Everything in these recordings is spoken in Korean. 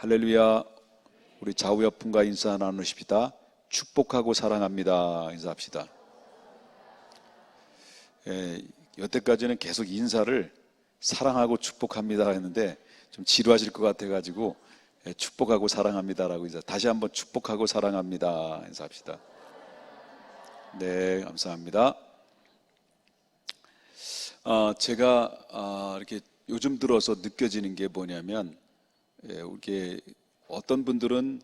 할렐루야. 우리 좌우 옆분과 인사 나누십시다. 축복하고 사랑합니다. 인사합시다. 여태까지는 계속 인사를 사랑하고 축복합니다 했는데 좀 지루하실 것 같아가지고 축복하고 사랑합니다라고 인사. 다시 한번 축복하고 사랑합니다. 인사합시다. 네, 감사합니다. 제가 이렇게 요즘 들어서 느껴지는 게 뭐냐면, 이렇게 어떤 분들은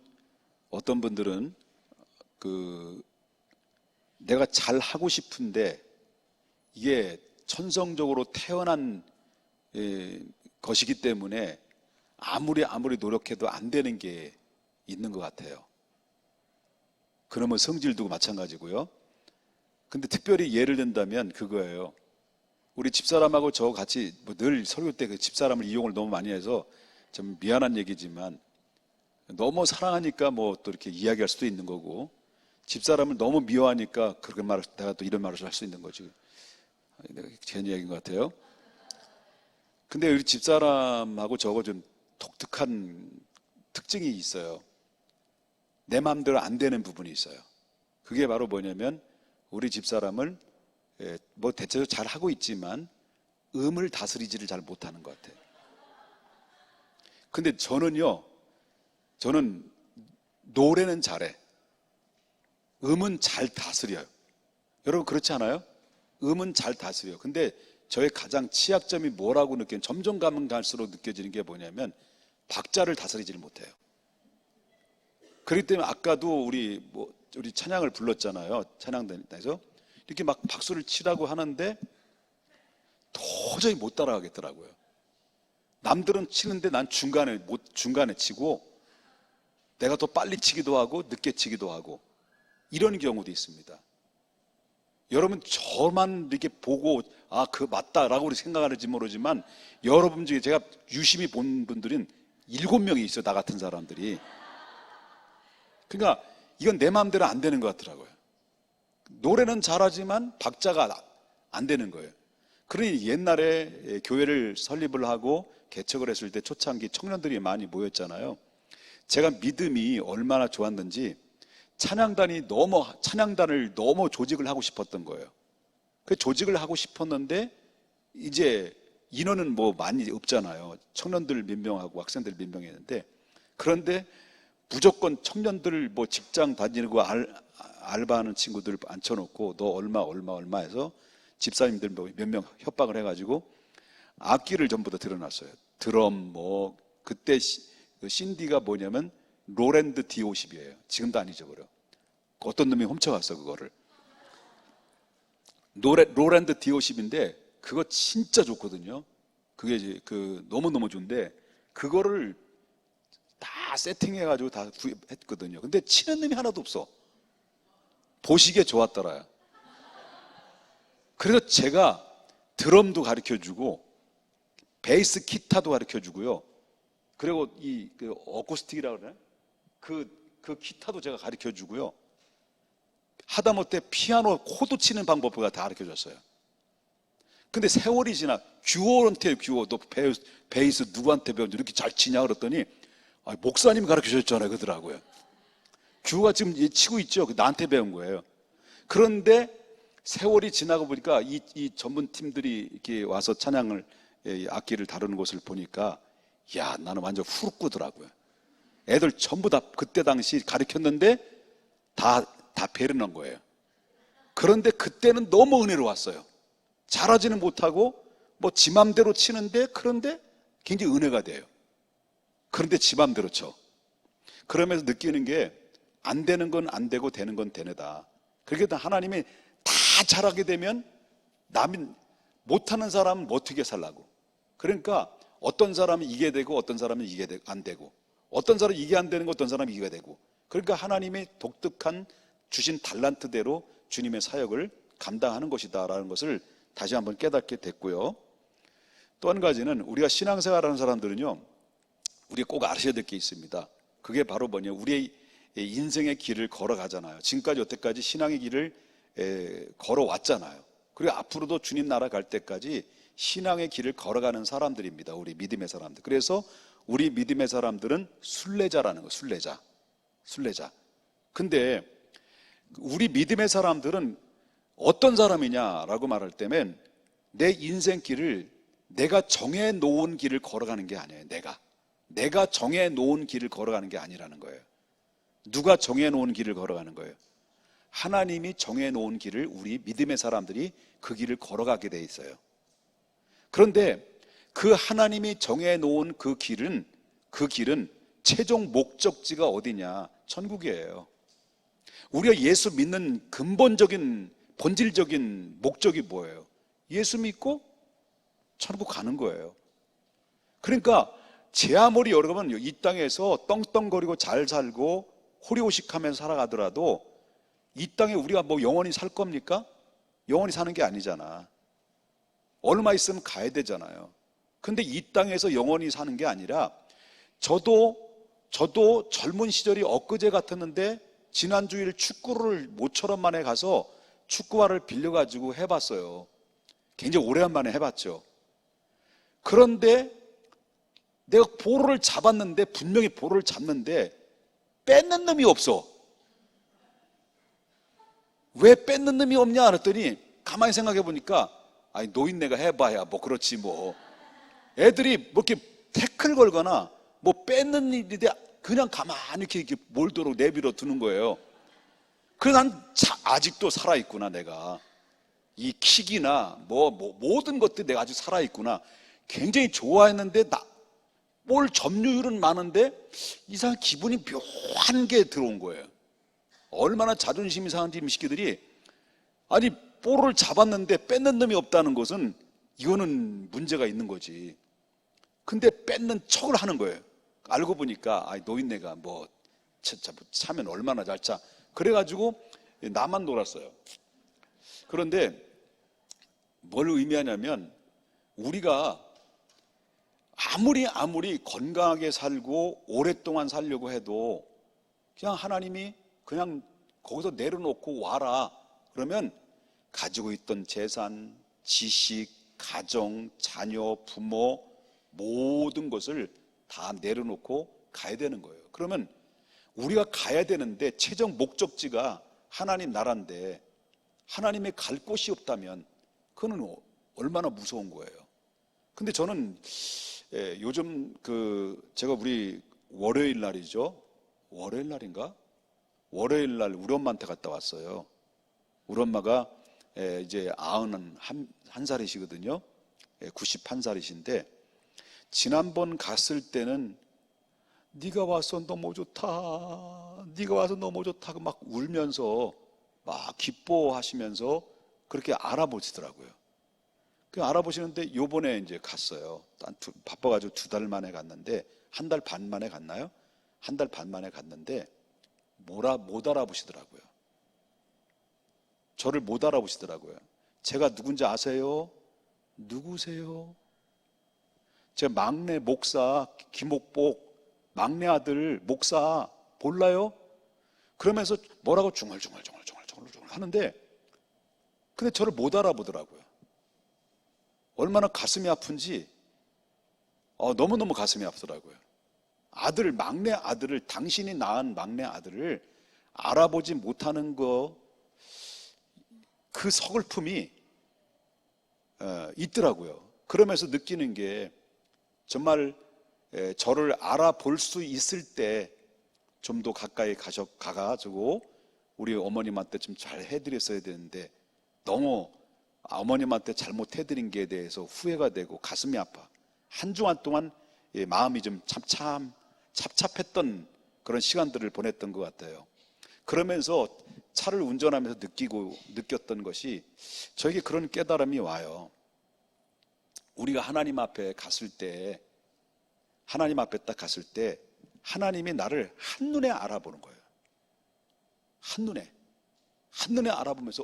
내가 잘 하고 싶은데 이게 천성적으로 태어난 것이기 때문에 아무리 노력해도 안 되는 게 있는 것 같아요. 그러면 성질도 마찬가지고요. 근데 특별히 예를 든다면 그거예요. 우리 집사람하고 저 같이 늘 설교 때 그 집사람을 이용을 너무 많이 해서 좀 미안한 얘기지만, 너무 사랑하니까 또 이렇게 이야기할 수도 있는 거고, 집사람을 너무 미워하니까 그렇게 내가 또 이런 말을 할 수 있는 거지. 제 이야기인 것 같아요. 근데 우리 집사람하고 저거 좀 독특한 특징이 있어요. 내 마음대로 안 되는 부분이 있어요. 그게 바로 뭐냐면, 우리 집사람을 대체적으로 잘 하고 있지만 음을 다스리지를 잘 못하는 것 같아요. 근데 저는 노래는 잘해. 음은 잘 다스려요. 여러분 그렇지 않아요? 음은 잘 다스려요. 근데 저의 가장 취약점이 뭐라고 느끼는, 점점 가면 갈수록 느껴지는 게 뭐냐면, 박자를 다스리지를 못해요. 그렇기 때문에 아까도 우리 찬양을 불렀잖아요. 찬양단에서 이렇게 막 박수를 치라고 하는데 도저히 못 따라가겠더라고요. 남들은 치는데 난 중간에 치고, 내가 더 빨리 치기도 하고 늦게 치기도 하고, 이런 경우도 있습니다. 여러분 저만 이렇게 보고 맞다라고 생각하는지 모르지만, 여러분 중에 제가 유심히 본 분들은 7명이 있어요. 나 같은 사람들이. 그러니까 이건 내 마음대로 안 되는 것 같더라고요. 노래는 잘하지만 박자가 안 되는 거예요. 그러니 옛날에 교회를 설립을 하고 개척을 했을 때 초창기 청년들이 많이 모였잖아요. 제가 믿음이 얼마나 좋았는지 찬양단을 너무 조직을 하고 싶었던 거예요. 그 조직을 하고 싶었는데 이제 인원은 많이 없잖아요. 청년들 몇 명하고 학생들 몇 명이었는데, 그런데 무조건 청년들 직장 다니고 알바하는 친구들 앉혀놓고 너 얼마 해서 집사님들 몇 명 협박을 해가지고 악기를 전부 다 들어놨어요. 드럼 그때 CD가 뭐냐면 로랜드 D50이에요. 지금도 아니죠. 그래. 어떤 놈이 훔쳐갔어 그거를. 로랜드 D50인데 그거 진짜 좋거든요. 그게 이제 너무너무 좋은데 그거를 다 세팅해가지고 다 구입했거든요. 근데 치는 놈이 하나도 없어. 보시기에 좋았더라요. 그래서 제가 드럼도 가르쳐주고 베이스 기타도 가르쳐주고요. 그리고 어쿠스틱이라고 그러나요? 그 기타도 제가 가르쳐주고요. 하다못해 피아노 코드 치는 방법을 다 가르쳐줬어요. 근데 세월이 지나 규어한테 너 베이스 누구한테 배웠는지 이렇게 잘 치냐 그랬더니 목사님이 가르쳐줬잖아요 그러더라고요. 규어가 지금 치고 있죠. 나한테 배운 거예요. 그런데 세월이 지나고 보니까 이 전문팀들이 이렇게 와서 찬양을 악기를 다루는 것을 보니까 나는 완전 후루룩 끄더라고요. 애들 전부 다 그때 당시 가르쳤는데 다 배려난 거예요. 그런데 그때는 너무 은혜로웠어요. 잘하지는 못하고 지 맘대로 치는데, 그런데 굉장히 은혜가 돼요. 그런데 지 맘대로 쳐. 그러면서 느끼는 게, 안 되는 건 안 되고 되는 건 되네다. 그렇게 하나님이 다 잘하게 되면 남이 못하는 사람은 어떻게 살라고. 그러니까 어떤 사람은 이게 되고 어떤 사람은 이게 안 되고, 어떤 사람은 이게 안 되는 거 어떤 사람은 이게 되고. 그러니까 하나님이 독특한 주신 달란트대로 주님의 사역을 감당하는 것이다라는 것을 다시 한번 깨닫게 됐고요. 또 한 가지는, 우리가 신앙생활하는 사람들은요, 우리가 꼭 아셔야 될 게 있습니다. 그게 바로 우리의 인생의 길을 걸어가잖아요. 지금까지 여태까지 신앙의 길을 걸어왔잖아요. 그리고 앞으로도 주님 나라 갈 때까지 신앙의 길을 걸어가는 사람들입니다. 우리 믿음의 사람들. 그래서 우리 믿음의 사람들은 순례자라는 거예요. 순례자. 근데 우리 믿음의 사람들은 어떤 사람이냐라고 말할 때면 내 인생길을 내가 정해놓은 길을 걸어가는 게 아니에요. 내가 정해놓은 길을 걸어가는 게 아니라는 거예요. 누가 정해놓은 길을 걸어가는 거예요? 하나님이 정해놓은 길을 우리 믿음의 사람들이 그 길을 걸어가게 돼 있어요. 그런데 그 하나님이 정해놓은 그 길은 최종 목적지가 어디냐? 천국이에요. 우리가 예수 믿는 근본적인 본질적인 목적이 뭐예요? 예수 믿고 천국 가는 거예요. 그러니까 제 아무리 여러분 이 땅에서 떵떵거리고 잘 살고 호리호식하면서 살아가더라도 이 땅에 우리가 뭐 영원히 살 겁니까? 영원히 사는 게 아니잖아. 얼마 있으면 가야 되잖아요. 근데 이 땅에서 영원히 사는 게 아니라 저도 젊은 시절이 엊그제 같았는데 지난 주일 축구를 모처럼 만에 가서 축구화를 빌려가지고 해봤어요. 굉장히 오래간만에 해봤죠. 그런데 내가 볼을 잡았는데 분명히 볼을 잡는데 뺏는 놈이 없어. 왜 뺏는 놈이 없냐 그랬더니 가만히 생각해 보니까 아니 노인네가 해봐야 뭐 그렇지 뭐 애들이 뭐 이렇게 태클 걸거나 뭐 뺏는 일인데 그냥 가만히 이렇게 몰도록 내버려 두는 거예요. 그래서 난 아직도 살아있구나. 내가 이 킥이나 뭐 모든 것들이 내가 아직 살아있구나. 굉장히 좋아했는데 볼 점유율은 많은데 이상한 기분이 묘한 게 들어온 거예요. 얼마나 자존심이 상한 팀 시키들이 아니 볼을 잡았는데 뺏는 놈이 없다는 것은 이거는 문제가 있는 거지. 근데 뺏는 척을 하는 거예요. 알고 보니까 노인네가 뭐 차면 얼마나 잘 차. 그래가지고 나만 놀았어요. 그런데 뭘 의미하냐면 우리가 아무리 건강하게 살고 오랫동안 살려고 해도 그냥 하나님이 그냥 거기서 내려놓고 와라 그러면 가지고 있던 재산, 지식, 가정, 자녀, 부모 모든 것을 다 내려놓고 가야 되는 거예요. 그러면 우리가 가야 되는데 최종 목적지가 하나님 나라인데 하나님의 갈 곳이 없다면 그거는 얼마나 무서운 거예요. 근데 저는 요즘 제가 우리 월요일 날이죠. 월요일 날인가? 월요일 날 우리 엄마한테 갔다 왔어요. 우리 엄마가 이제 91살이시거든요. 91살이신데 지난번 갔을 때는 네가 와서 너무 좋다. 네가 와서 너무 좋다. 막 울면서 막 기뻐하시면서 그렇게 알아보시더라고요. 그 알아보시는데 요번에 이제 갔어요. 바빠가지고 2달 만에 갔는데 1달 반 만에 갔나요? 1달 반 만에 갔는데 못 알아보시더라고요. 저를 못 알아보시더라고요. 제가 누군지 아세요? 누구세요? 제 막내 목사 김옥복 막내 아들 목사 몰라요? 그러면서 뭐라고 중얼중얼 하는데 근데 저를 못 알아보더라고요. 얼마나 가슴이 아픈지 너무너무 가슴이 아프더라고요. 막내 아들을 당신이 낳은 막내 아들을 알아보지 못하는 그 서글픔이 있더라고요. 그러면서 느끼는 게 정말 저를 알아볼 수 있을 때 좀 더 가까이 가가지고 우리 어머님한테 좀 잘 해드렸어야 되는데 너무 어머님한테 잘못해드린 게 대해서 후회가 되고 가슴이 아파. 한 주간 동안 마음이 좀 찹찹했던 그런 시간들을 보냈던 것 같아요. 그러면서 차를 운전하면서 느꼈던 것이 저에게 그런 깨달음이 와요. 우리가 하나님 앞에 갔을 때 하나님 앞에 딱 갔을 때 하나님이 나를 한눈에 알아보는 거예요. 한눈에 알아보면서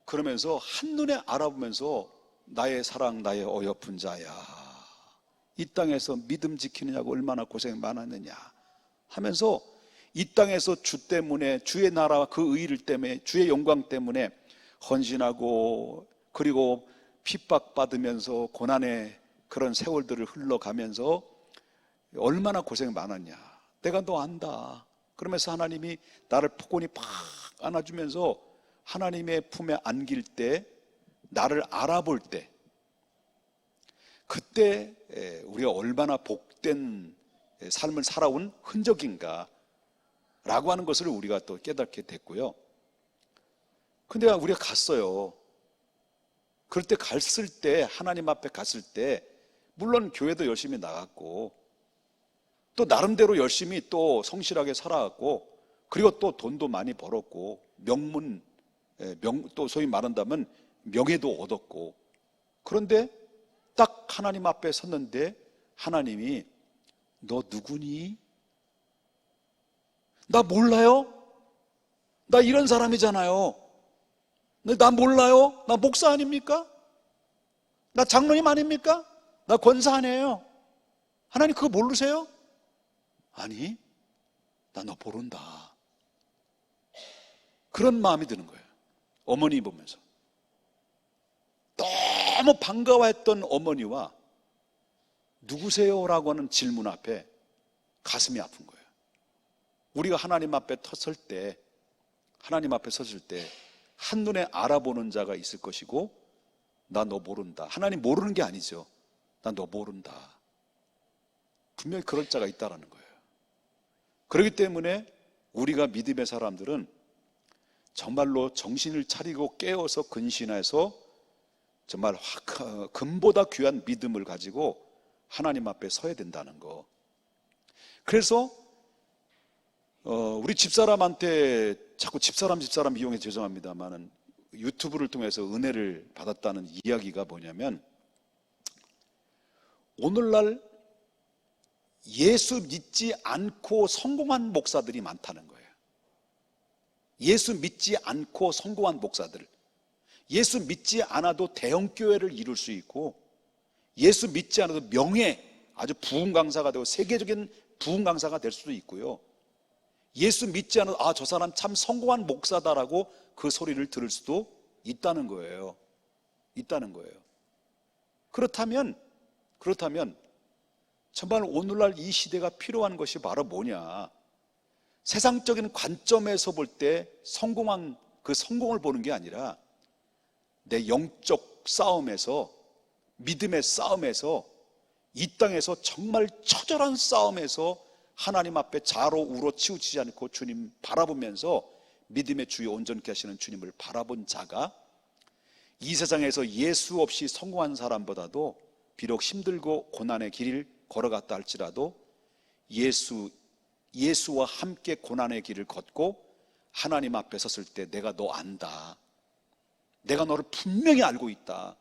그러면서 한눈에 알아보면서 나의 사랑 나의 어여쁜 자야 이 땅에서 믿음 지키느냐고 얼마나 고생 많았느냐 하면서 이 땅에서 주 때문에 주의 나라와 그 의를 때문에 주의 영광 때문에 헌신하고 그리고 핍박받으면서 고난의 그런 세월들을 흘러가면서 얼마나 고생 많았냐. 내가 너 안다. 그러면서 하나님이 나를 포근히 팍 안아주면서 하나님의 품에 안길 때, 나를 알아볼 때, 그때 우리가 얼마나 복된 삶을 살아온 흔적인가 라고 하는 것을 우리가 또 깨닫게 됐고요. 근데 우리가 갔어요. 그럴 때 갔을 때, 하나님 앞에 갔을 때, 물론 교회도 열심히 나갔고, 또 나름대로 열심히 또 성실하게 살아갔고, 그리고 또 돈도 많이 벌었고, 또 소위 말한다면 명예도 얻었고, 그런데 딱 하나님 앞에 섰는데 하나님이 너 누구니? 나 몰라요? 나 이런 사람이잖아요. 나 몰라요? 나 목사 아닙니까? 나 장로님 아닙니까? 나 권사 아니에요. 하나님 그거 모르세요? 아니, 나 너 모른다. 그런 마음이 드는 거예요. 어머니 보면서 너무 반가워했던 어머니와 누구세요? 라고 하는 질문 앞에 가슴이 아픈 거예요. 우리가 하나님 앞에 섰을 때, 한눈에 알아보는 자가 있을 것이고, 나 너 모른다. 하나님 모르는 게 아니죠. 나 너 모른다. 분명히 그럴 자가 있다라는 거예요. 그렇기 때문에 우리가 믿음의 사람들은 정말로 정신을 차리고 깨어서 근신해서 정말 금보다 귀한 믿음을 가지고 하나님 앞에 서야 된다는 거. 그래서 우리 집사람한테 자꾸 집사람 이용해 죄송합니다만은 유튜브를 통해서 은혜를 받았다는 이야기가 뭐냐면, 오늘날 예수 믿지 않고 성공한 목사들이 많다는 거예요. 예수 믿지 않고 성공한 목사들, 예수 믿지 않아도 대형교회를 이룰 수 있고, 예수 믿지 않아도 아주 부흥 강사가 되고 세계적인 부흥 강사가 될 수도 있고요. 예수 믿지 않아도 저 사람 참 성공한 목사다라고 그 소리를 들을 수도 있다는 거예요. 그렇다면 정말 오늘날 이 시대가 필요한 것이 바로 뭐냐? 세상적인 관점에서 볼 때 성공한 그 성공을 보는 게 아니라 내 영적 싸움에서, 믿음의 싸움에서, 이 땅에서 정말 처절한 싸움에서 하나님 앞에 좌로 우로 치우치지 않고 주님 바라보면서 믿음의 주여 온전케 하시는 주님을 바라본 자가 이 세상에서 예수 없이 성공한 사람보다도 비록 힘들고 고난의 길을 걸어갔다 할지라도 예수와 함께 고난의 길을 걷고 하나님 앞에 섰을 때 내가 너 안다, 내가 너를 분명히 알고 있다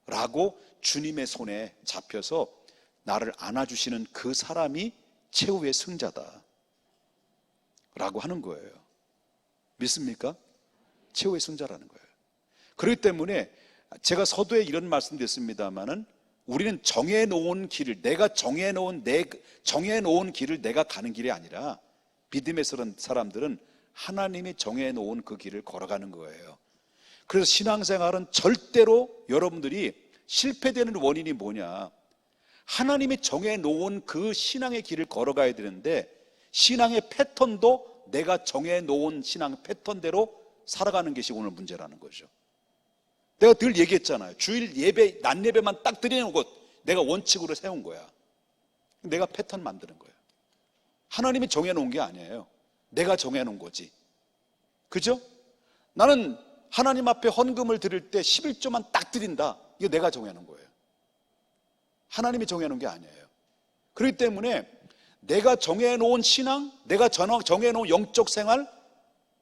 라고 주님의 손에 잡혀서 나를 안아주시는 그 사람이 최후의 승자다 라고 하는 거예요. 믿습니까? 최후의 승자라는 거예요. 그렇기 때문에 제가 서두에 이런 말씀 드렸습니다마는 우리는 정해놓은 길을, 내가 정해놓은 길을 내가 가는 길이 아니라 믿음의 사람들은 하나님이 정해놓은 그 길을 걸어가는 거예요. 그래서 신앙생활은 절대로 여러분들이 실패되는 원인이 뭐냐? 하나님이 정해놓은 그 신앙의 길을 걸어가야 되는데 신앙의 패턴도 내가 정해놓은 신앙 패턴대로 살아가는 것이 오늘 문제라는 거죠. 내가 늘 얘기했잖아요. 주일 예배, 낮 예배만 딱 드리는 것 내가 원칙으로 세운 거야. 내가 패턴 만드는 거예요. 하나님이 정해놓은 게 아니에요. 내가 정해놓은 거지. 그죠? 나는 하나님 앞에 헌금을 드릴 때 11조만 딱 드린다. 이거 내가 정해놓은 거예요. 하나님이 정해놓은 게 아니에요. 그렇기 때문에 내가 정해놓은 신앙, 내가 정해놓은 영적 생활,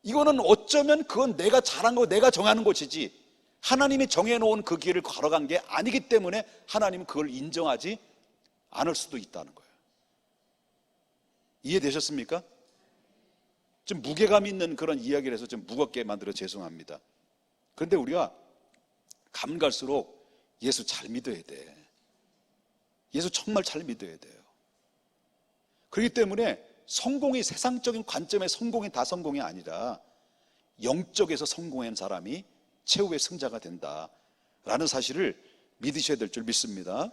이거는 어쩌면 그건 내가 잘한 거, 내가 정하는 것이지 하나님이 정해놓은 그 길을 걸어간 게 아니기 때문에 하나님은 그걸 인정하지 않을 수도 있다는 거예요. 이해되셨습니까? 좀 무게감 있는 그런 이야기를 해서 좀 무겁게 만들어 죄송합니다. 그런데 우리가 가면 갈수록 예수 잘 믿어야 돼. 예수 정말 잘 믿어야 돼요. 그렇기 때문에 성공이 세상적인 관점의 성공이 다 성공이 아니라 영적에서 성공한 사람이 최후의 승자가 된다라는 사실을 믿으셔야 될 줄 믿습니다.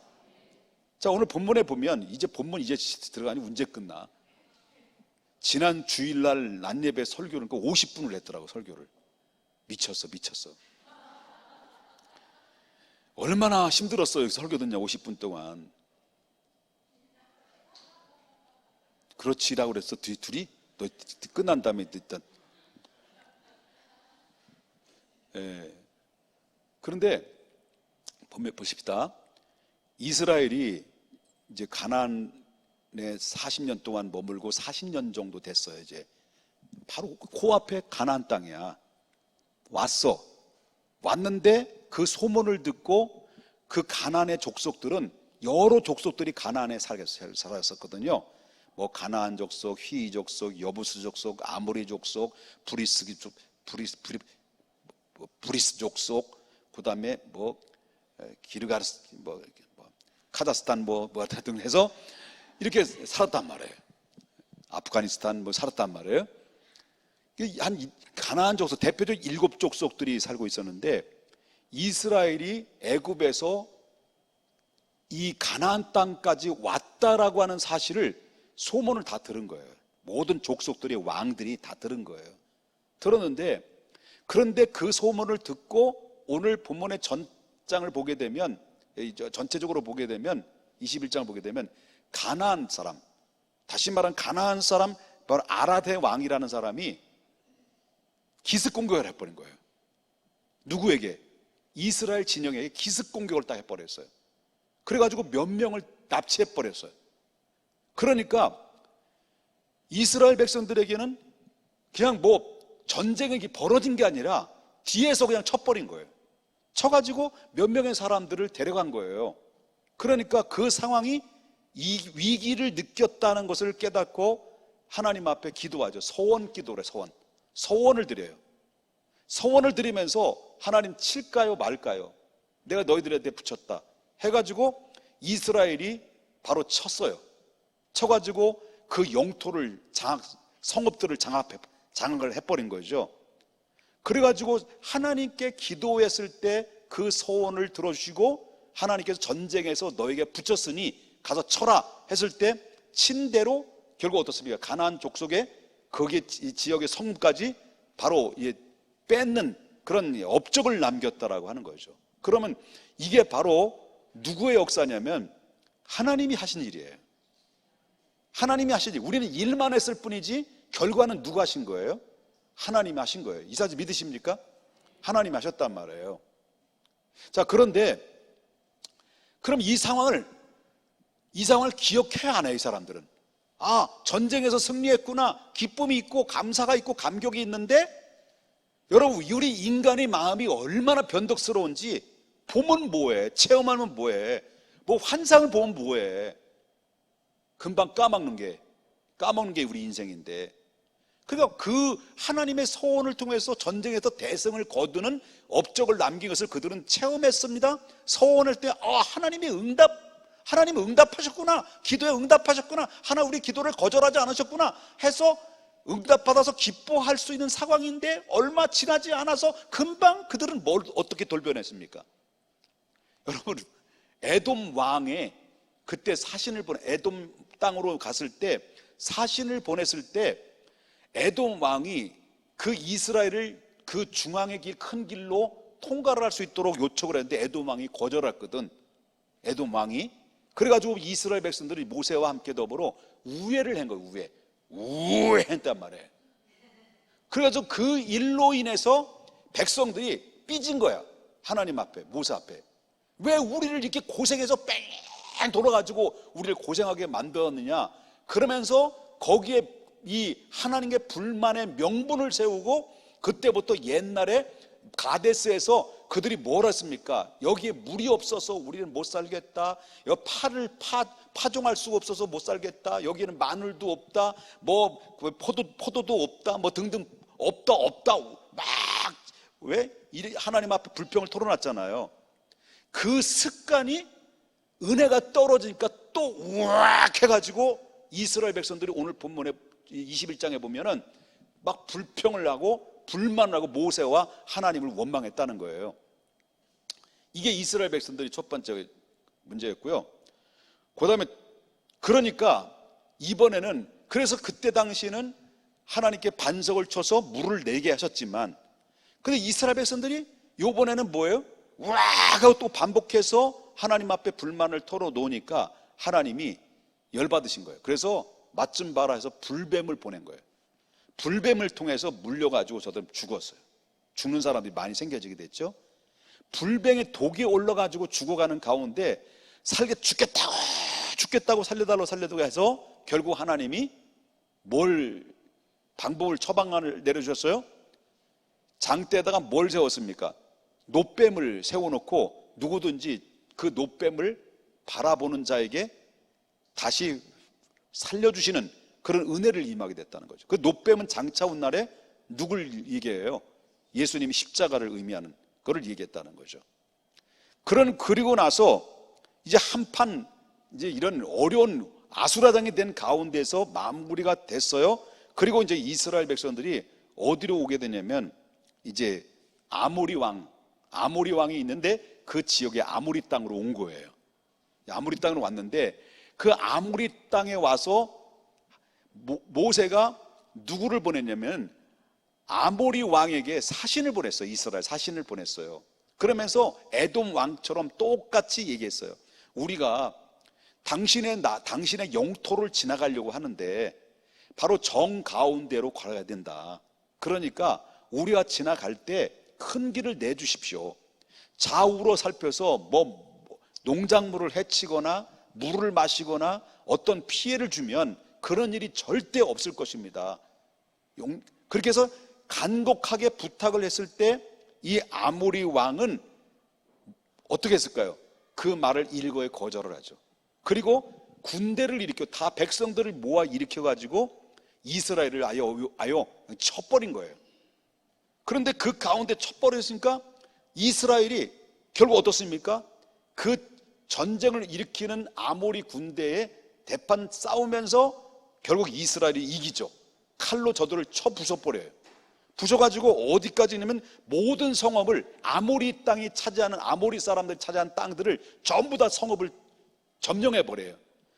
자, 오늘 본문에 보면 이제 본문 이제 들어가니 언제 끝나? 지난 주일날 낮예배 설교를 50분을 했더라고. 설교를 미쳤어. 얼마나 힘들었어요 설교 듣냐 50분 동안. 그렇지라고 그랬어. 둘이 너 끝난 다음에 일단 그런데 보십시다. 이스라엘이 이제 가나안에 40년 동안 머물고 40년 정도 됐어요. 이제 바로 코앞에 가나안 땅이야. 왔는데 그 소문을 듣고 그 가나안의 족속들은 여러 족속들이 가나안에 살았었거든요. 뭐 가나안 족속, 휘이 족속, 여부스 족속, 아모리 족속, 브리스 족속, 그다음에 뭐 기르가스 카자흐스탄 등 해서 이렇게 살았단 말이에요. 아프가니스탄 살았단 말이에요. 한 가나안 족속 대표적 7족속들이 살고 있었는데 이스라엘이 애굽에서 이 가나안 땅까지 왔다라고 하는 사실을 소문을 다 들은 거예요. 모든 족속들의 왕들이 다 들은 거예요. 들었는데 그런데 그 소문을 듣고 오늘 본문의 전장을 보게 되면 전체적으로 보게 되면 21장을 보게 되면 가나안 사람, 다시 말하면 가나안 사람 바로 아라데 왕이라는 사람이 기습 공격을 해버린 거예요. 누구에게? 이스라엘 진영에게 기습 공격을 딱 해버렸어요. 그래가지고 몇 명을 납치해버렸어요. 그러니까 이스라엘 백성들에게는 그냥 전쟁이 벌어진 게 아니라 뒤에서 그냥 쳐버린 거예요. 쳐가지고 몇 명의 사람들을 데려간 거예요. 그러니까 그 상황이 이 위기를 느꼈다는 것을 깨닫고 하나님 앞에 기도하죠. 서원 기도래. 서원을 드려요. 서원을 드리면서 하나님 칠까요 말까요? 내가 너희들한테 붙였다 해가지고 이스라엘이 바로 쳤어요. 쳐가지고 그 영토를 성읍들을 장악을 해버린 거죠. 그래가지고 하나님께 기도했을 때 그 소원을 들어주시고 하나님께서 전쟁에서 너에게 붙였으니 가서 쳐라 했을 때 친대로 결국 어떻습니까? 가나안 족속의 거기 지역의 성까지 바로 뺏는 그런 업적을 남겼다라고 하는 거죠. 그러면 이게 바로 누구의 역사냐면 하나님이 하신 일이에요. 하나님이 하신 일. 우리는 일만 했을 뿐이지 결과는 누가 하신 거예요? 하나님이 하신 거예요. 이 사실 믿으십니까? 하나님이 하셨단 말이에요. 자, 그런데 그럼 이 상황을 기억해야 하나요? 이 사람들은 전쟁에서 승리했구나, 기쁨이 있고 감사가 있고 감격이 있는데 여러분, 우리 인간의 마음이 얼마나 변덕스러운지 보면 뭐해? 체험하면 뭐해? 환상을 보면 뭐해? 금방 까먹는 게 우리 인생인데, 그러니까 그 하나님의 소원을 통해서 전쟁에서 대승을 거두는 업적을 남긴 것을 그들은 체험했습니다. 소원할 때 하나님이 응답하셨구나, 기도에 응답하셨구나, 우리 기도를 거절하지 않으셨구나 해서 응답받아서 기뻐할 수 있는 상황인데 얼마 지나지 않아서 금방 그들은 어떻게 돌변했습니까? 여러분, 에돔 왕의 그때 사신을 에돔 땅으로 갔을 때 사신을 보냈을 때 에돔 왕이 그 이스라엘을 그 중앙의 길, 큰 길로 통과를 할 수 있도록 요청을 했는데 에돔 왕이 거절했거든. 에돔 왕이. 그래가지고 이스라엘 백성들이 모세와 함께 더불어 우회를 한 거예요. 우회했단 말이에요. 그래가지고 그 일로 인해서 백성들이 삐진 거야. 하나님 앞에, 모세 앞에. 왜 우리를 이렇게 고생해서 뺑 돌아가지고 우리를 고생하게 만들었느냐. 그러면서 거기에 이 하나님께 불만의 명분을 세우고 그때부터 옛날에 가데스에서 그들이 뭘 했습니까? 여기에 물이 없어서 우리는 못 살겠다. 여기 파를 파종할 수가 없어서 못 살겠다. 여기는 마늘도 없다. 포도도 없다. 등등 없다. 막 왜? 하나님 앞에 불평을 토로놨잖아요. 그 습관이 은혜가 떨어지니까 또 우악 해가지고 이스라엘 백성들이 오늘 본문에 21장에 보면은 막 불평을 하고 불만을 하고 모세와 하나님을 원망했다는 거예요. 이게 이스라엘 백성들이 첫 번째 문제였고요. 그다음에 그러니까 이번에는 그래서 그때 당시에는 하나님께 반석을 쳐서 물을 내게 하셨지만, 근데 이스라엘 백성들이 이번에는 뭐예요? 우악 하고 또 반복해서 하나님 앞에 불만을 털어놓으니까 하나님이 열받으신 거예요. 그래서 맛 좀 봐라 해서 불뱀을 보낸 거예요. 불뱀을 통해서 물려가지고 저들 죽었어요. 죽는 사람들이 많이 생겨지게 됐죠. 불뱀의 독이 올라가지고 죽어가는 가운데 죽겠다고 살려달라고 해서 결국 하나님이 방법을 처방안을 내려주셨어요. 장대에다가 뭘 세웠습니까? 놋뱀을 세워놓고 누구든지 그 놋뱀을 바라보는 자에게 다시 살려주시는 그런 은혜를 임하게 됐다는 거죠. 그 놋뱀은 장차 온 날에 누굴 얘기해요? 예수님이 십자가를 의미하는 그걸 얘기했다는 거죠. 그리고 나서 이제 한판 이제 이런 어려운 아수라장이 된 가운데서 마무리가 됐어요. 그리고 이제 이스라엘 백성들이 어디로 오게 되냐면 이제 아모리 왕이 있는데 그 지역의 아모리 땅으로 온 거예요. 아모리 땅으로 왔는데 그 아모리 땅에 와서 모세가 누구를 보냈냐면 아모리 왕에게 사신을 보냈어요. 이스라엘 사신을 보냈어요. 그러면서 에돔 왕처럼 똑같이 얘기했어요. 우리가 당신의 영토를 지나가려고 하는데 바로 정 가운데로 가야 된다. 그러니까 우리가 지나갈 때 큰 길을 내주십시오. 좌우로 살펴서 농작물을 해치거나 물을 마시거나 어떤 피해를 주면 그런 일이 절대 없을 것입니다. 그렇게 해서 간곡하게 부탁을 했을 때 이 아모리 왕은 어떻게 했을까요? 그 말을 일거에 거절을 하죠. 그리고 군대를 일으켜 다 백성들을 모아 일으켜가지고 이스라엘을 아예 쳐버린 거예요. 그런데 그 가운데 쳐버렸으니까 이스라엘이 결국 어떻습니까? 그 전쟁을 일으키는 아모리 군대에 대판 싸우면서 결국 이스라엘이 이기죠. 칼로 저들을 쳐 부숴버려요. 부숴가지고 어디까지냐면 모든 성읍을 아모리 땅이 차지하는 아모리 사람들이 차지한 땅들을 전부 다 성읍을 점령해버려요.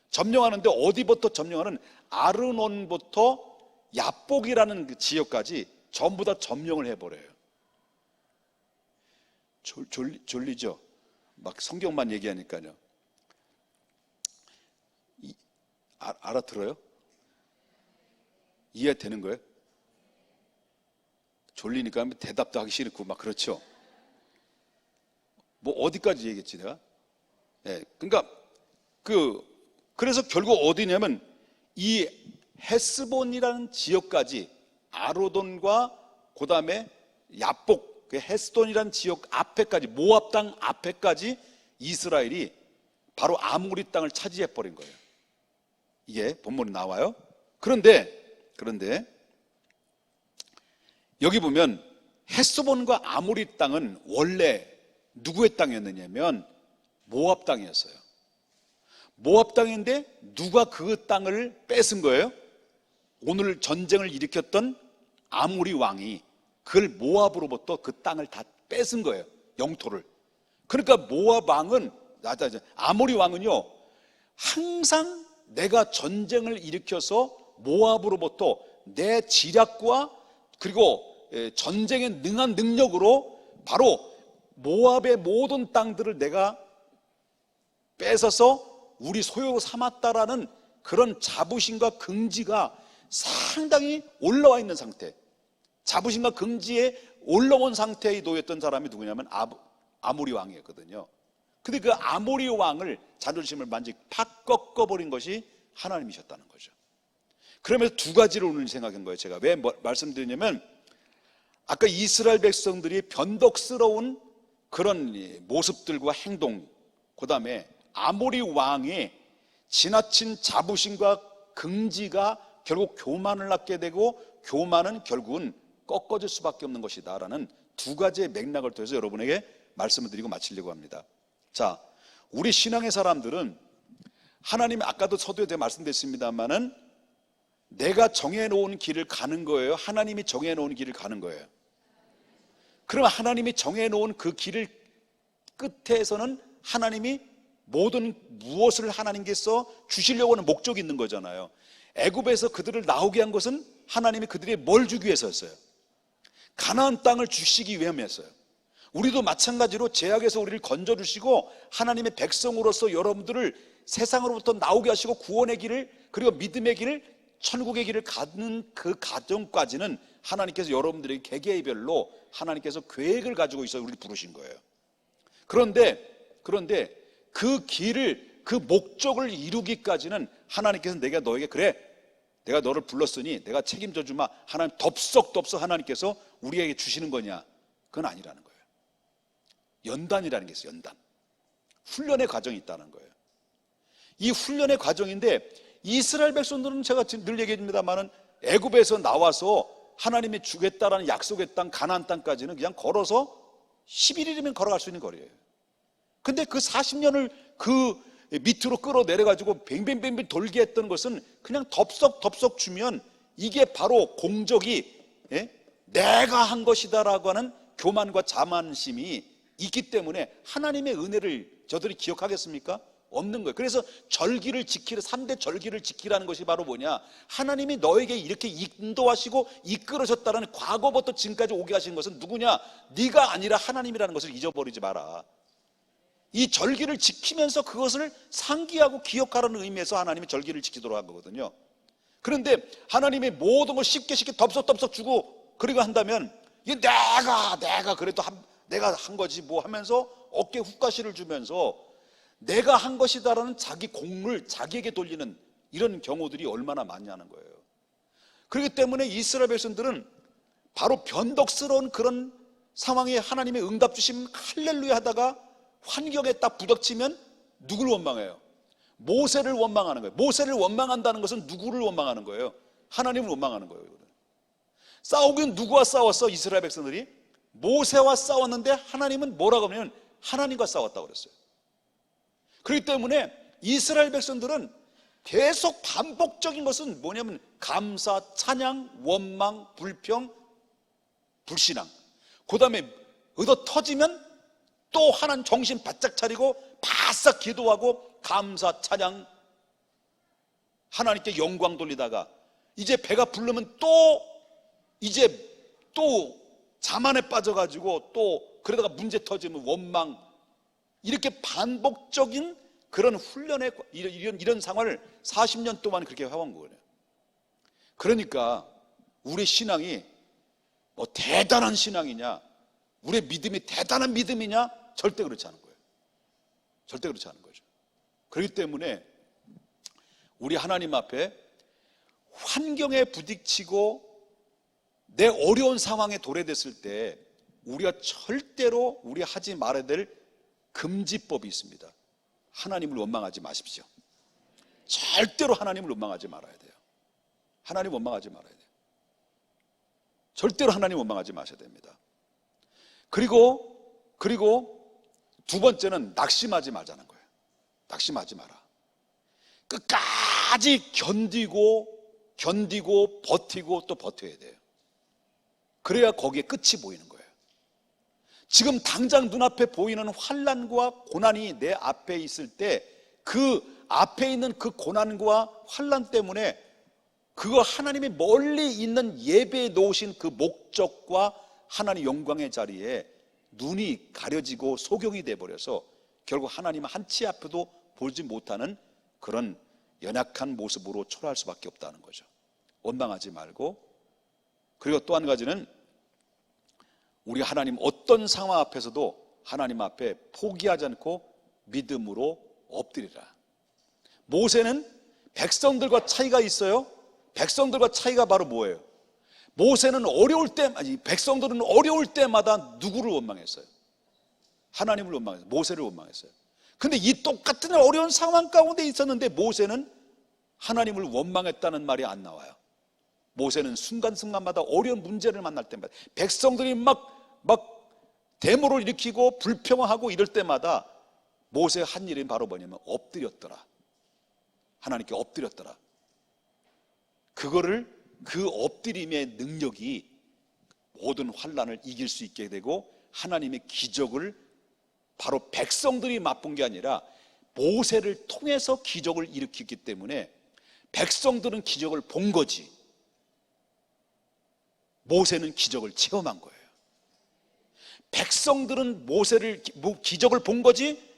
점령하는데 어디부터 점령하는 아르논부터 야복이라는 그 지역까지 전부 다 점령을 해버려요. 졸리죠? 막 성경만 얘기하니까요. 알아들어요? 이해되는 거예요? 졸리니까 대답도 하기 싫고 막 그렇죠. 뭐 어디까지 얘기했지 내가? 예, 그러니까 그래서 결국 어디냐면 이 헤스본이라는 지역까지 아로돈과 그 다음에 야복, 그 헤스돈이라는 지역 앞에까지 모압 땅 앞에까지 이스라엘이 바로 아모리 땅을 차지해 버린 거예요. 이게 본문에 나와요. 그런데 여기 보면 헤스본과 아모리 땅은 원래 누구의 땅이었느냐면 모압 땅이었어요. 모압 땅인데 누가 그 땅을 뺏은 거예요? 오늘 전쟁을 일으켰던 아모리 왕이 그걸 모압으로부터 그 땅을 다 뺏은 거예요. 영토를. 그러니까 모압 왕은 아모리 왕은요 항상 내가 전쟁을 일으켜서 모압으로부터 내 지략과 그리고 전쟁에 능한 능력으로 바로 모압의 모든 땅들을 내가 뺏어서 우리 소유로 삼았다라는 그런 자부심과 긍지가 상당히 올라와 있는 상태, 자부심과 긍지에 올라온 상태에 놓였던 사람이 누구냐면 아모리 왕이었거든요. 근데 그 아모리 왕을 자존심을 완전히 팍 꺾어버린 것이 하나님이셨다는 거죠. 그러면서 두 가지를 오늘 생각한 거예요. 제가 왜 말씀드리냐면 아까 이스라엘 백성들이 변덕스러운 그런 모습들과 행동, 그 다음에 아모리 왕의 지나친 자부심과 긍지가 결국 교만을 낳게 되고 교만은 결국은 꺾어질 수밖에 없는 것이다 라는 두 가지의 맥락을 통해서 여러분에게 말씀을 드리고 마치려고 합니다. 자, 우리 신앙의 사람들은 하나님이 아까도 서두에 제가 말씀드렸습니다만은 내가 정해놓은 길을 가는 거예요? 하나님이 정해놓은 길을 가는 거예요? 그럼 하나님이 정해놓은 그 길을 끝에서는 하나님이 모든 무엇을 하나님께서 주시려고 하는 목적이 있는 거잖아요. 애굽에서 그들을 나오게 한 것은 하나님이 그들에게 뭘 주기 위해서였어요? 가나안 땅을 주시기 위함이었어요. 우리도 마찬가지로 죄악에서 우리를 건져주시고 하나님의 백성으로서 여러분들을 세상으로부터 나오게 하시고 구원의 길을, 그리고 믿음의 길을, 천국의 길을 가는 그 과정까지는 하나님께서 여러분들에게 개개별로 하나님께서 계획을 가지고 있어 우리를 부르신 거예요. 그런데 그 길을, 그 목적을 이루기까지는 하나님께서 내가 너에게, 그래 내가 너를 불렀으니 내가 책임져 주마, 하나님 덥석 하나님께서 우리에게 주시는 거냐? 그건 아니라는 거예요. 연단이라는 게 있어요. 연단. 훈련의 과정이 있다는 거예요. 이 훈련의 과정인데, 이스라엘 백성들은 제가 늘 얘기합니다만은 애굽에서 나와서 하나님이 주겠다라는 약속의 땅, 가나안 땅까지는 그냥 걸어서 11일이면 걸어갈 수 있는 거리예요. 근데 그 40년을 그 밑으로 끌어내려가지고 뱅뱅뱅뱅 돌게 했던 것은 그냥 덥석 주면 이게 바로 공적이, 내가 한 것이다라고 하는 교만과 자만심이 있기 때문에 하나님의 은혜를 저들이 기억하겠습니까? 없는 거예요. 그래서 절기를 지키라, 3대 절기를 지키라는 것이 바로 뭐냐? 하나님이 너에게 이렇게 인도하시고 이끌으셨다는, 과거부터 지금까지 오게 하신 것은 누구냐? 네가 아니라 하나님이라는 것을 잊어버리지 마라. 이 절기를 지키면서 그것을 상기하고 기억하라는 의미에서 하나님이 절기를 지키도록 한 거거든요. 그런데 하나님이 모든 걸 쉽게 덥석 주고 그리고 한다면, 이게 내가 그래도 내가 한 거지 뭐 하면서 어깨 훅가시를 주면서 내가 한 것이다라는 자기 공을 자기에게 돌리는 이런 경우들이 얼마나 많냐는 거예요. 그렇기 때문에 이스라엘 백성들은 바로 변덕스러운 그런 상황에 하나님의 응답 주심 할렐루야 하다가 환경에 딱 부닥치면 누구를 원망해요? 모세를 원망하는 거예요. 모세를 원망한다는 것은 누구를 원망하는 거예요? 하나님을 원망하는 거예요. 싸우긴 누구와 싸웠어? 이스라엘 백성들이 모세와 싸웠는데 하나님은 뭐라고 하냐면 하나님과 싸웠다고 그랬어요. 그렇기 때문에 이스라엘 백성들은 계속 반복적인 것은 뭐냐면 감사, 찬양, 원망, 불평, 불신앙. 그 다음에 얻어 터지면 또 하나님 정신 바짝 차리고 바싹 기도하고 감사, 찬양, 하나님께 영광 돌리다가 이제 배가 부르면 또 자만에 빠져가지고 또 그러다가 문제 터지면 원망, 이렇게 반복적인 그런 훈련의 이런 상황을 40년 동안 그렇게 해온 거예요. 그러니까 우리 신앙이 뭐 대단한 신앙이냐, 우리의 믿음이 대단한 믿음이냐? 절대 그렇지 않은 거예요. 절대 그렇지 않은 거죠. 그렇기 때문에 우리 하나님 앞에 환경에 부딪히고 내 어려운 상황에 도래됐을 때 우리가 절대로 우리 하지 말아야 될 금지법이 있습니다. 하나님을 원망하지 마십시오. 절대로 하나님을 원망하지 말아야 돼요. 하나님 원망하지 말아야 돼요. 절대로 하나님 원망하지 마셔야 됩니다. 그리고 두 번째는 낙심하지 말자는 거예요. 낙심하지 마라. 끝까지 견디고 버티고 또 버텨야 돼요. 그래야 거기에 끝이 보이는 거예요. 지금 당장 눈앞에 보이는 환난과 고난이 내 앞에 있을 때 그 앞에 있는 그 고난과 환난 때문에 그거 하나님이 멀리 있는 예배에 놓으신 그 목적과 하나님 영광의 자리에 눈이 가려지고 소경이 돼버려서 결국 하나님 한치 앞에도 보지 못하는 그런 연약한 모습으로 초라할 수밖에 없다는 거죠. 원망하지 말고, 그리고 또 한 가지는 우리 하나님 어떤 상황 앞에서도 하나님 앞에 포기하지 않고 믿음으로 엎드리라. 모세는 백성들과 차이가 있어요. 백성들과 차이가 바로 뭐예요? 모세는 백성들은 어려울 때마다 누구를 원망했어요? 하나님을 원망했어요. 모세를 원망했어요. 근데 이 똑같은 어려운 상황 가운데 있었는데 모세는 하나님을 원망했다는 말이 안 나와요. 모세는 순간순간마다 어려운 문제를 만날 때마다 백성들이 막 데모를 일으키고 불평하고 이럴 때마다 모세가 한 일이 바로 뭐냐면 엎드렸더라. 하나님께 엎드렸더라. 그 엎드림의 능력이 모든 환난을 이길 수 있게 되고 하나님의 기적을 바로 백성들이 맛본 게 아니라 모세를 통해서 기적을 일으켰기 때문에 백성들은 기적을 본 거지, 모세는 기적을 체험한 거예요. 백성들은 기적을 본 거지,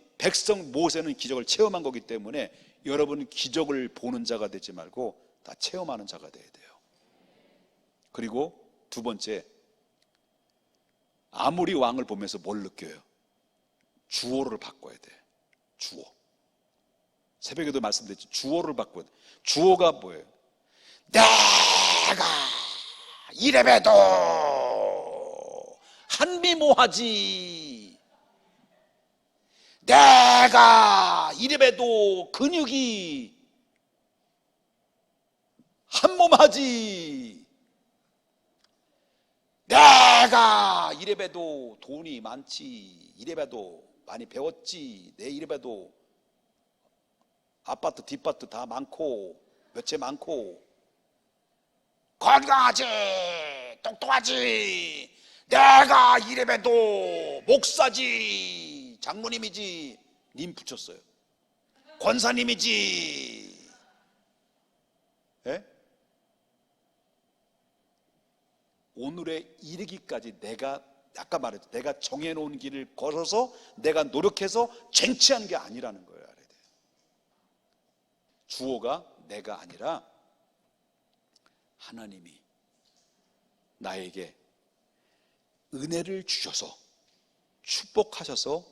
모세는 기적을 체험한 거기 때문에 여러분은 기적을 보는 자가 되지 말고 다 체험하는 자가 돼야 돼요. 그리고 두 번째, 아무리 왕을 보면서 뭘 느껴요? 주어를 바꿔야 돼. 주어. 새벽에도 말씀드렸지, 주어를 바꿔야 돼. 주어가 뭐예요? 내가 이래봬도 한미모하지, 내가 이래봬도 근육이 한몸하지, 내가 이래봬도 돈이 많지, 이래봬도 많이 배웠지, 내 이래봬도 아파트 뒷밭도 다 많고 몇 채 많고 건강하지, 똑똑하지, 내가 이래봬도 목사지, 장모님이지, 님 붙였어요. 권사님이지. 예? 오늘에 이르기까지 내가, 아까 말했죠, 내가 정해놓은 길을 걸어서 내가 노력해서 쟁취한 게 아니라는 거예요. 알아야 돼요. 주어가 내가 아니라 하나님이 나에게 은혜를 주셔서, 축복하셔서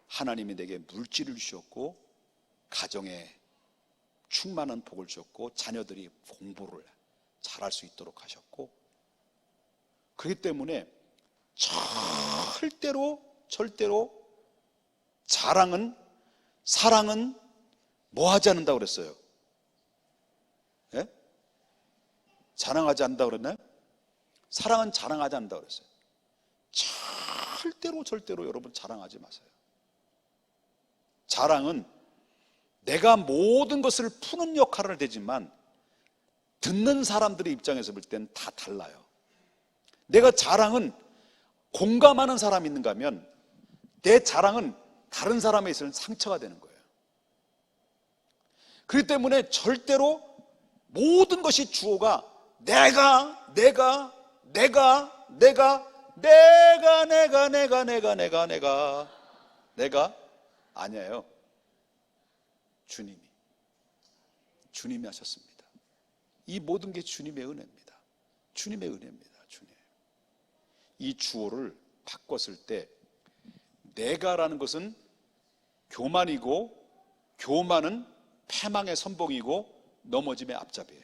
하나님이 내게 물질을 주셨고 가정에 충만한 복을 주셨고 자녀들이 공부를 잘할 수 있도록 하셨고, 그렇기 때문에 절대로 사랑은 뭐 하지 않는다고 그랬어요? 예? 자랑하지 않는다고 그랬나요? 사랑은 자랑하지 않는다고 그랬어요. 절대로 여러분 자랑하지 마세요. 자랑은 내가 모든 것을 푸는 역할을 되지만 듣는 사람들의 입장에서 볼 때는 다 달라요. 내가 자랑은 공감하는 사람이 있는가 하면 내 자랑은 다른 사람에 있어서는 상처가 되는 거예요. 그렇기 때문에 절대로 모든 것이 주어가 내가 아니에요. 주님이 하셨습니다. 이 모든 게 주님의 은혜입니다. 주님의 은혜입니다. 주님. 이 주어를 바꿨을 때 내가라는 것은 교만이고, 교만은 패망의 선봉이고 넘어짐의 앞잡이에요.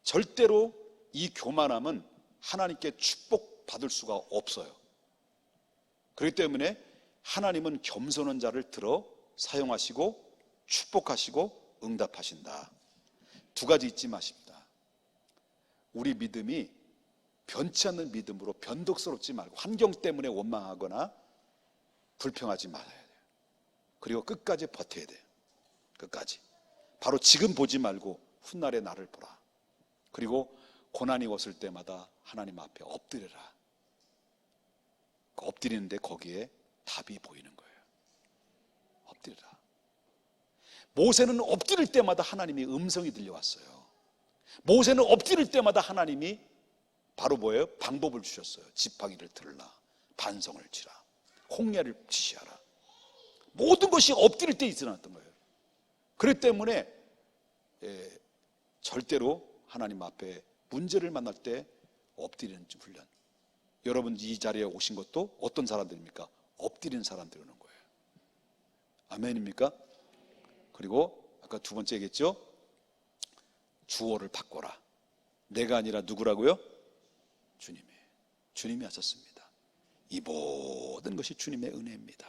절대로 이 교만함은 하나님께 축복받을 수가 없어요. 그렇기 때문에 하나님은 겸손한 자를 들어 사용하시고 축복하시고 응답하신다. 두 가지 잊지 마십니다. 우리 믿음이 변치 않는 믿음으로 변덕스럽지 말고 환경 때문에 원망하거나 불평하지 말아야 돼요. 그리고 끝까지 버텨야 돼요. 끝까지. 바로 지금 보지 말고 훗날의 나를 보라. 그리고 고난이 왔을 때마다 하나님 앞에 엎드려라. 엎드리는데 거기에 답이 보이는 거예요. 엎드려라. 모세는 엎드릴 때마다 하나님이 음성이 들려왔어요. 모세는 엎드릴 때마다 하나님이 바로 뭐예요? 방법을 주셨어요. 지팡이를 들라, 반성을 치라, 홍해를 지시하라. 모든 것이 엎드릴 때 일어났던 거예요. 그렇기 때문에 절대로 하나님 앞에 문제를 만날 때 엎드리는 훈련. 여러분 이 자리에 오신 것도 어떤 사람들입니까? 엎드리는 사람들이 오는 거예요. 아멘입니까? 그리고 아까 두 번째 얘기했죠? 주어를 바꿔라. 내가 아니라 누구라고요? 주님이 하셨습니다. 이 모든 것이 주님의 은혜입니다.